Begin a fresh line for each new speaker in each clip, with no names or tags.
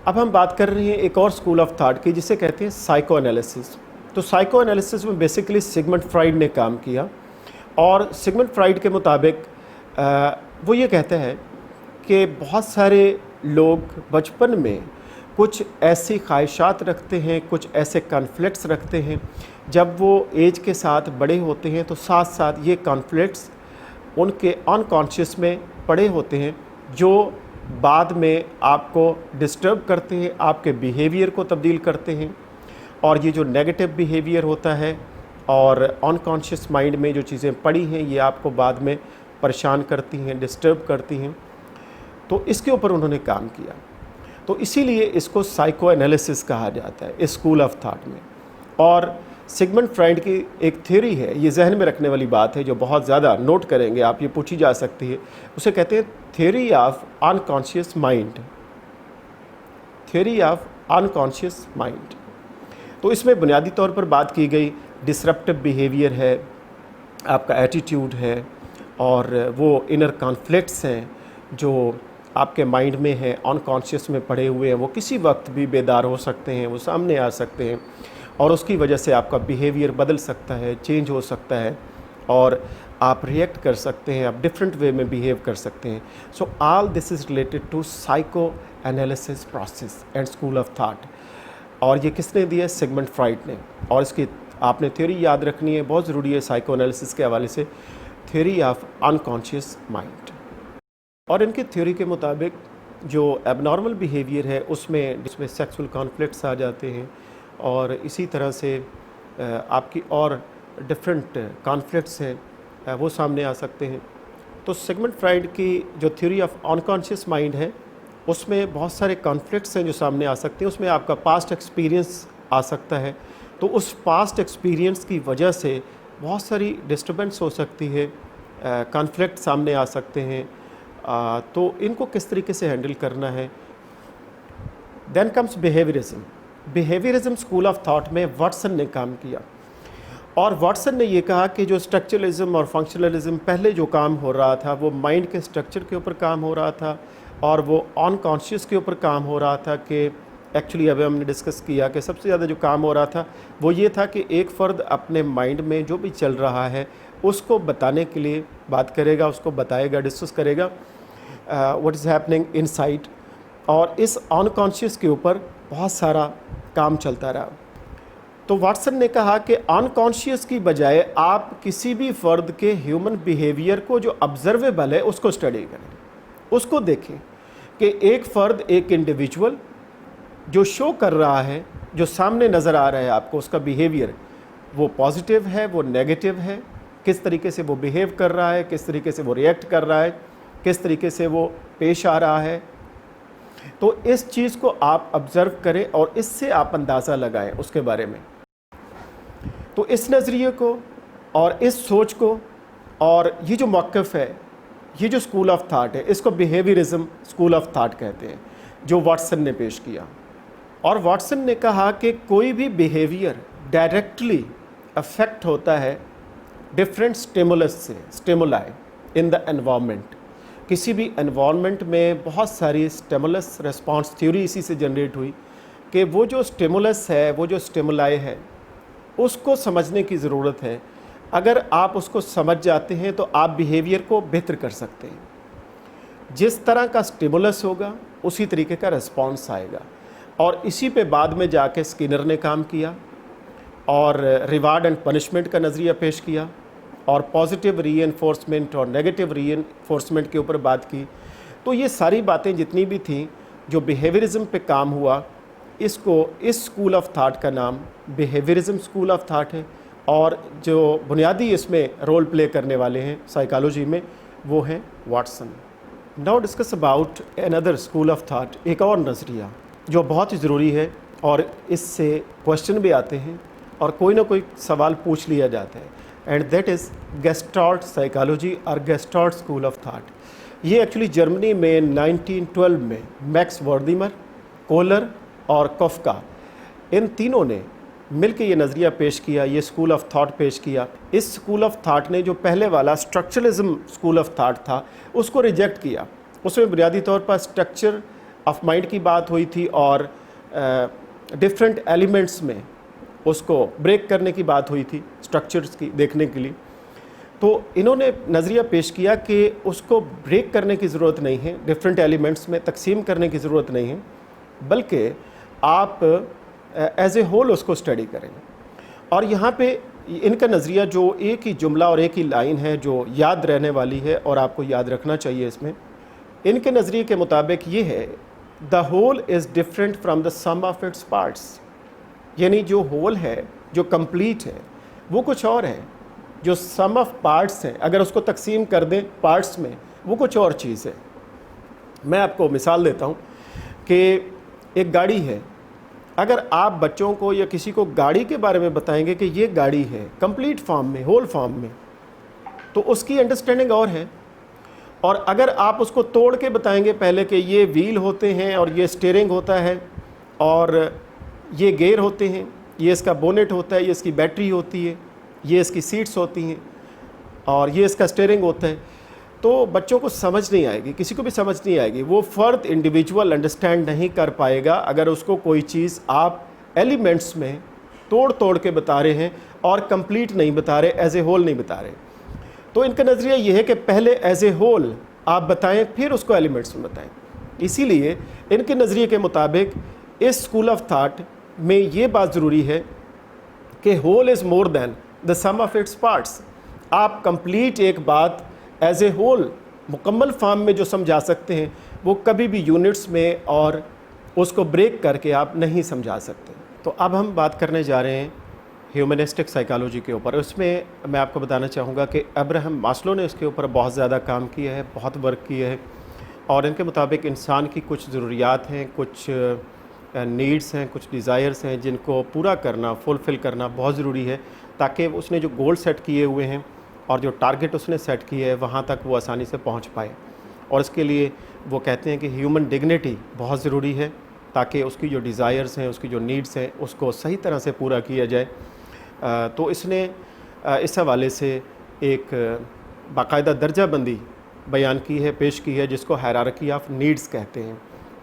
اب ہم بات کر رہے ہیں ایک اور اسکول آف تھاٹ کی جسے کہتے ہیں سائیکو انالیسس. تو سائیکو انالیسس میں بیسیکلی سگمنڈ فرائڈ نے کام کیا، اور سگمنڈ فرائڈ کے مطابق وہ یہ کہتا ہے کہ بہت سارے لوگ بچپن میں کچھ ایسی خواہشات رکھتے ہیں، کچھ ایسے کانفلکٹس رکھتے ہیں، جب وہ ایج کے ساتھ بڑے ہوتے ہیں تو ساتھ ساتھ یہ کانفلکٹس ان کے انکانشیس میں پڑے ہوتے ہیں، جو بعد میں آپ کو ڈسٹرب کرتے ہیں، آپ کے بیہیویئر کو تبدیل کرتے ہیں. اور یہ جو نیگیٹو بیہیویئر ہوتا ہے اور انکانشیس مائنڈ میں جو چیزیں پڑی ہیں یہ آپ کو بعد میں پریشان کرتی ہیں، ڈسٹرب کرتی ہیں. تو اس کے اوپر انہوں نے کام کیا. تو اسی لیے اس کو سائیکو انالیسس کہا جاتا ہے اسکول آف تھاٹ میں. اور سگمنڈ فرائڈ کی ایک تھیوری ہے، یہ ذہن میں رکھنے والی بات ہے جو بہت زیادہ نوٹ کریں گے آپ، یہ پوچھی جا سکتی ہے. اسے کہتے ہیں theory of unconscious mind. Theory of unconscious mind. تو اس میں بنیادی طور پر بات کی گئی ڈسرپٹیو بیہیویئر ہے، آپ کا ایٹیٹیوڈ ہے، اور وہ انر کانفلکٹس ہیں جو آپ کے مائنڈ میں ہیں، انکانشیس میں پڑے ہوئے ہیں، وہ کسی وقت بھی بیدار ہو سکتے ہیں، وہ سامنے آ سکتے ہیں، اور اس کی وجہ سے آپ کا بیہیویئر بدل سکتا ہے، چینج ہو سکتا ہے، اور آپ ریئیکٹ کر سکتے ہیں، آپ ڈفرینٹ وے میں بیہیو کر سکتے ہیں. So all this is related to psycho analysis process and school of thought. اور یہ کس نے دیا؟ سگمنڈ فرائڈ نے. اور اس کی آپ نے تھیوری یاد رکھنی ہے، بہت ضروری ہے سائیکو انالیسس کے حوالے سے، تھیوری آف انکانشیس مائنڈ. اور ان کی تھیوری کے مطابق جو ایب نارمل بیہیویئر ہے اس میں سیکسول کانفلکٹس آ جاتے ہیں، اور اسی طرح سے آپ کی اور ڈفرینٹ کانفلکٹس ہیں وہ سامنے آ سکتے ہیں. تو سگمنڈ فرائڈ کی جو تھیوری آف انکانشیس مائنڈ ہے اس میں بہت سارے کانفلکٹس ہیں جو سامنے آ سکتے ہیں. اس میں آپ کا پاسٹ ایکسپیرینس آ سکتا ہے، تو اس پاسٹ ایکسپیرینس کی وجہ سے بہت ساری ڈسٹربنس ہو سکتی ہے، کانفلکٹ سامنے آ سکتے ہیں. تو ان کو کس طریقے سے ہینڈل کرنا ہے. دین کمس بیہیویئرزم. بیہیویئرزم اسکول آف تھاٹ میں واٹسن نے کام کیا، اور واٹسن نے یہ کہا کہ جو اسٹرکچرلزم اور فنکشنلزم پہلے جو کام ہو رہا تھا وہ مائنڈ کے اسٹرکچر کے اوپر کام ہو رہا تھا، اور وہ انکانشیس کے اوپر کام ہو رہا تھا. کہ ایکچولی ابھی ہم نے ڈسکس کیا کہ سب سے زیادہ جو کام ہو رہا تھا وہ یہ تھا کہ ایک فرد اپنے مائنڈ میں جو بھی چل رہا ہے اس کو بتانے کے لیے بات کرے گا، اس کو بتائے گا، ڈسکس کرے گا what is happening inside. اور اس انکانشیس کے اوپر بہت سارا کام چلتا رہا. تو واٹسن نے کہا کہ انکانشیس کی بجائے آپ کسی بھی فرد کے ہیومن بیہیویئر کو جو آبزرویبل ہے اس کو اسٹڈی کریں، اس کو دیکھیں کہ ایک فرد، ایک انڈیویجول جو شو کر رہا ہے، جو سامنے نظر آ رہا ہے آپ کو، اس کا بیہیویئر وہ پازیٹیو ہے، وہ نیگیٹو ہے، کس طریقے سے وہ بیہیو کر رہا ہے، کس طریقے سے وہ ریئیکٹ کر رہا ہے، کس طریقے سے وہ پیش آ رہا ہے. تو اس چیز کو آپ آبزرو کریں اور اس سے آپ اندازہ لگائیں اس کے بارے میں. تو اس نظریے کو اور اس سوچ کو اور یہ جو موقف ہے، یہ جو اسکول آف تھاٹ ہے، اس کو بیہیویئرزم اسکول آف تھاٹ کہتے ہیں، جو واٹسن نے پیش کیا. اور واٹسن نے کہا کہ کوئی بھی بیہیویئر ڈائریکٹلی افیکٹ ہوتا ہے ڈفرینٹ اسٹیمولس سے، اسٹیمولائی ان دا انوائرمنٹ. کسی بھی انوائرمنٹ میں بہت ساری اسٹیمولس ریسپانس تھیوری اسی سے جنریٹ ہوئی کہ وہ جو اسٹیمولس ہے، وہ جو اسٹیمولائی ہے، اس کو سمجھنے کی ضرورت ہے. اگر آپ اس کو سمجھ جاتے ہیں تو آپ بیہیویئر کو بہتر کر سکتے ہیں. جس طرح کا اسٹیمولس ہوگا اسی طریقے کا ریسپانس آئے گا. اور اسی پہ بعد میں جا کے اسکینر نے کام کیا اور ریوارڈ اینڈ پنشمنٹ کا نظریہ پیش کیا، اور پازیٹیو ری انفورسمنٹ اور نیگیٹو ری انفورسمنٹ کے اوپر بات کی. تو یہ ساری باتیں جتنی بھی تھیں جو بیہیویئرزم پہ کام ہوا، اس اسکول آف تھاٹ کا نام بیہیویئرزم اسکول آف تھاٹ ہے. اور جو بنیادی اس میں رول پلے کرنے والے ہیں سائیکالوجی میں وہ ہیں Watson. Now discuss about another school of thought, ایک اور نظریہ جو بہت ہی ضروری ہے، اور اس سے کوشچن بھی آتے ہیں اور کوئی نہ کوئی سوال پوچھ لیا جاتا ہے، and that is gestalt psychology اور گیسٹالٹ اسکول آف تھاٹ. یہ ایکچولی جرمنی میں 1912 میں میکس وردیمر، کولر اور کوفکا، ان تینوں نے مل کے یہ نظریہ پیش کیا، یہ اسکول آف تھاٹ پیش کیا. اس اسکول آف تھاٹ نے جو پہلے والا اسٹرکچرلزم اسکول آف تھاٹ تھا اس کو ریجیکٹ کیا. اس میں بنیادی طور پر اسٹرکچر ऑफ माइंड की बात हुई थी और डिफरेंट एलिमेंट्स में उसको ब्रेक करने की बात हुई थी, स्ट्रक्चर्स की देखने के लिए। तो इन्होंने नज़रिया पेश किया कि उसको ब्रेक करने की ज़रूरत नहीं है, डिफरेंट एलिमेंट्स में तकसीम करने की ज़रूरत नहीं है, बल्कि आप एज ए होल उसको स्टडी करें। और यहाँ पे इनका नज़रिया जो एक ही जुमला और एक ही लाइन है जो याद रहने वाली है और आपको याद रखना चाहिए इसमें, इनके नज़रिए के मुताबिक ये है, the whole is different from the sum of its parts. यानी जो होल है, जो कंप्लीट है, वो कुछ और है, जो सम ऑफ पार्ट्स हैं अगर उसको तकसीम कर दें पार्ट्स में, वो कुछ और चीज़ है। मैं आपको मिसाल देता हूँ कि एक गाड़ी है, अगर आप बच्चों को या किसी को गाड़ी के बारे में बताएंगे कि ये गाड़ी है कंप्लीट फॉर्म में, होल फॉर्म में, तो उसकी अंडरस्टैंडिंग और है। और अगर आप उसको तोड़ के बताएंगे पहले कि ये व्हील होते हैं और ये स्टीयरिंग होता है और ये गियर होते हैं, ये इसका बोनेट होता है, ये इसकी बैटरी होती है, ये इसकी सीट्स होती हैं और ये इसका स्टीयरिंग होता है, तो बच्चों को समझ नहीं आएगी, किसी को भी समझ नहीं आएगी। वो फ़र्द इंडिविजुअल अंडरस्टैंड नहीं कर पाएगा अगर उसको कोई चीज़ आप एलिमेंट्स में तोड़ तोड़ के बता रहे हैं और कंप्लीट नहीं बता रहे, एज ए होल नहीं बता रहे। तो इनका नज़रिया ये है कि पहले एज ए होल आप बताएं, फिर उसको एलिमेंट्स में बताएं। इसीलिए इनके नज़रिए के मुताबिक इस स्कूल ऑफ थाट में ये बात ज़रूरी है कि whole is more than the sum of its parts. आप कंप्लीट एक बात एज ए होल मुकम्मल फॉर्म में जो समझा सकते हैं, वो कभी भी यूनिट्स में और उसको ब्रेक करके आप नहीं समझा सकते। तो अब हम बात करने जा रहे हैं ह्यूमनिस्टिक साइकोलॉजी के ऊपर। उसमें मैं आपको बताना चाहूँगा कि अब्राहम मास्लो ने इसके ऊपर बहुत ज़्यादा काम किया है, बहुत वर्क किया है। और इनके मुताबिक इंसान की कुछ ज़रूरियात हैं, कुछ नीड्स हैं, कुछ डिज़ायर्स हैं जिनको पूरा करना, फुलफ़िल करना बहुत ज़रूरी है, ताकि उसने जो गोल सेट किए हुए हैं और जो टारगेट उसने सेट किए है वहाँ तक वो आसानी से पहुँच पाए। और इसके लिए वो कहते हैं कि ह्यूमन डिग्निटी बहुत ज़रूरी है, ताकि उसकी जो डिज़ायर्स हैं, उसकी जो नीड्स हैं, उसको सही तरह से पूरा किया जाए। तो इसने इस हवाले से एक बाकायदा दर्जा बंदी बयान की है, पेश की है, जिसको हायरार्की ऑफ नीड्स कहते हैं।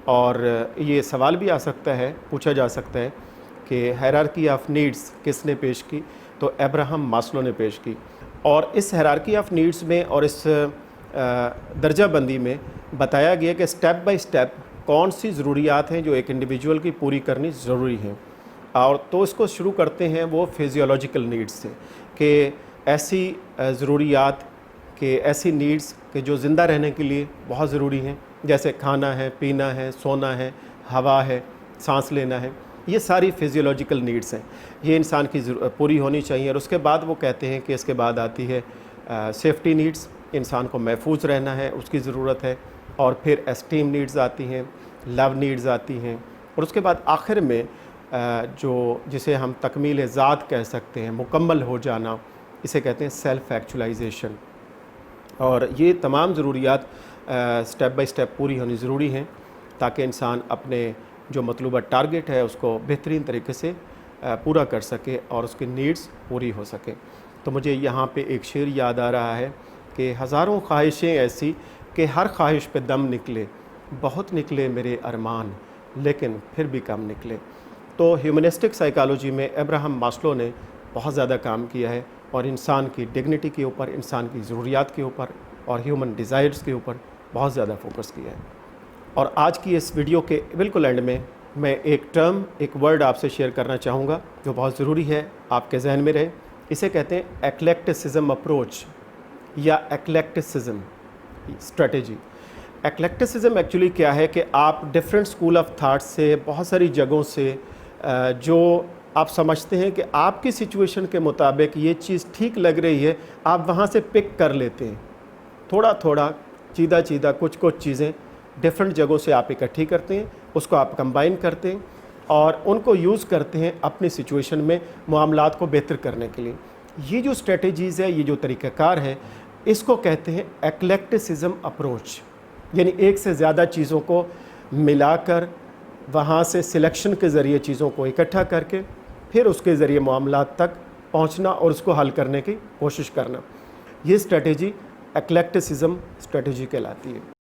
और ये सवाल भी आ सकता है, पूछा जा सकता है कि हायरार्की ऑफ नीड्स किसने पेश की, तो अब्राहम मास्लो ने पेश की। और इस हायरार्की ऑफ नीड्स में और इस दर्जा बंदी में बताया गया कि स्टेप बाय स्टेप कौन सी ज़रूरियात हैं जो एक इंडिविजुअल की पूरी करनी ज़रूरी हैं। और तो इसको शुरू करते हैं वो फिजियोलॉजिकल नीड्स से, कि ऐसी ज़रूरियात कि ऐसी नीड्स कि जो ज़िंदा रहने के लिए बहुत ज़रूरी हैं, जैसे खाना है, पीना है, सोना है, हवा है, सांस लेना है, ये सारी फिजियोलॉजिकल नीड्स हैं, ये इंसान की पूरी होनी चाहिए। और उसके बाद वो कहते हैं कि इसके बाद आती है सेफ्टी नीड्स, इंसान को महफूज रहना है, उसकी ज़रूरत है। और फिर एस्टीम नीड्स आती हैं, लव नीड्स आती हैं। और उसके बाद आखिर में जो जिसे हम तकमील ज़ात कह सकते हैं, मुकम्मल हो जाना, इसे कहते हैं सेल्फ़ एक्चुअलाइजेशन। और ये तमाम ज़रूरियात स्टेप बाय स्टेप पूरी होनी ज़रूरी हैं, ताकि इंसान अपने जो मतलूबा टारगेट है उसको बेहतरीन तरीके से पूरा कर सके और उसकी नीड्स पूरी हो सके। तो मुझे यहाँ पे एक शेर याद आ रहा है कि हज़ारों ख्वाहिशें ऐसी कि हर ख्वाहिश पे दम निकले, बहुत निकले मेरे अरमान लेकिन फिर भी कम निकले। तो ह्यूमनिस्टिक साइकोलॉजी में अब्राहम मास्लो ने बहुत ज़्यादा काम किया है और इंसान की डिग्निटी के ऊपर, इंसान की ज़रूरियात के ऊपर और ह्यूमन डिज़ायर्स के ऊपर बहुत ज़्यादा फोकस किया है। और आज की इस वीडियो के बिल्कुल एंड में मैं एक टर्म, एक वर्ड आपसे शेयर करना चाहूँगा जो बहुत ज़रूरी है आपके जहन में रहे। इसे कहते हैं एक्लेक्टिसिज्म अप्रोच या एक्लेक्टिसिज्म स्ट्रेटेजी। एक्लेक्टिसिज्म एक्चुअली क्या है कि आप डिफरेंट स्कूल ऑफ थाट से, बहुत सारी जगहों से जो आप समझते हैं कि आपकी सिचुएशन के मुताबिक ये चीज़ ठीक लग रही है, आप वहाँ से पिक कर लेते हैं। थोड़ा थोड़ा, चीदा चीदा, कुछ कुछ चीज़ें डिफरेंट जगहों से आप इकट्ठी करते हैं, उसको आप कंबाइन करते हैं और उनको यूज़ करते हैं अपनी सिचुएशन में मामलात को बेहतर करने के लिए। ये जो स्ट्रेटजीज़ है, ये जो तरीक़ाकार है, इसको कहते हैं एक्लेक्टिसिज्म अप्रोच। यानी एक से ज़्यादा चीज़ों को मिलाकर वहाँ से सिलेक्शन के ज़रिए चीज़ों को इकट्ठा करके फिर उसके ज़रिए मामलात तक पहुँचना और उसको हल करने की कोशिश करना। ये स्ट्रेटजी एक्लेक्टिसिज्म स्ट्रेटजी कहलाती है।